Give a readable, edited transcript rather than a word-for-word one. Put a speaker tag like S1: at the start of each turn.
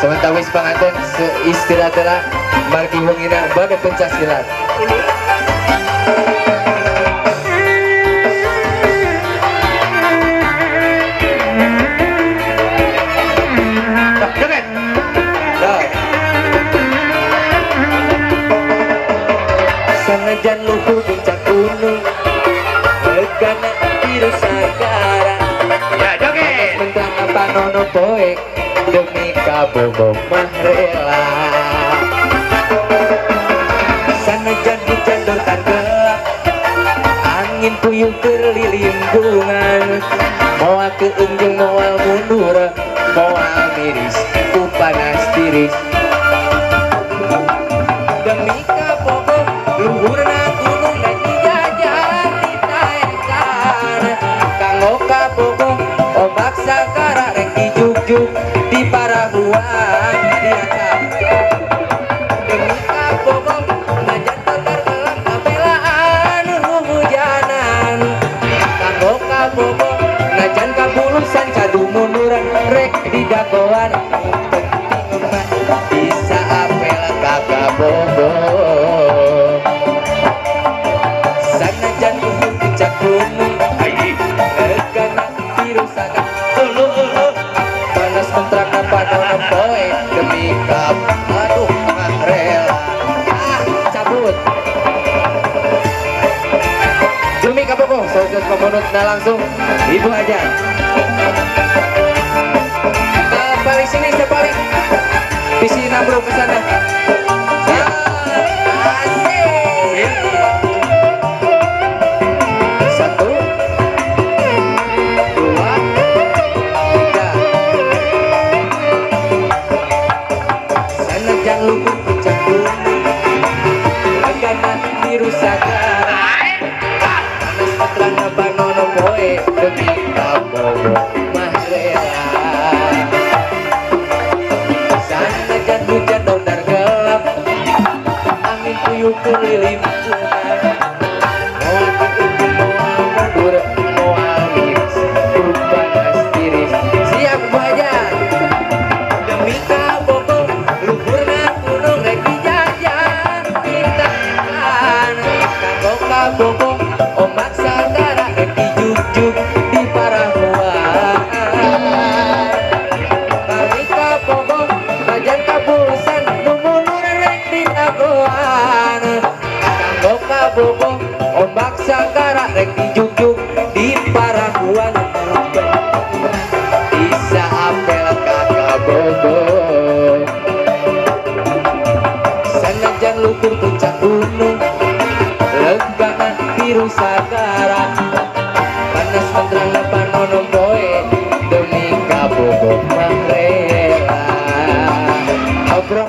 S1: sementara wis panganten istirahatlah margi wongina bagai pencak silat. Sanajan luhur puncak gunung Regana biru sagara ya joget mentang apa nono poek demi kabogo mah rela sanajan hujan dotan gelap angin puyuh berlilinggungan moal keunjung moal mundur moal miris ku panas tiris demi kabogo luhurna gunung dan dijajah ditaekan kanggo kabogo ombak sakara rek dijuk-juk di parahuan diacak demi kabogo ngajan tegar gelap kabelaan hujanan kanggo kabogo ngajan kabulusan kadu munduran rek didagoan penting mah bisa apel ka kabogo sanajan luhur puncak gunung regana biru sagara panas mentrak apa poe demi kap aduh mah rela cabut demi kabogo sosial komunutna langsung ibu aja balik sini saya balik pisina bro kesana luhur puncak gunung regana biru sagara panas putrang banono poe demi kabogo mah rela sanajan hujan dondar gelap angin puyuh berlilingkungan moal keunjung moal mundur moal miris ku panas tiris siap bajan demi kabogo luhurna kabogo ombak sagara rek dijuk-juk di parahuan kami kabogo ngajan kabulusan numunur rek didagoan kanggo kabogo ombak sagara rek dijuk-juk di parahuan bisa apel ka kabogo sanajan luhur puncak gunung regana biru sagara panas menterang panono poe demi kabogo mah rela obrok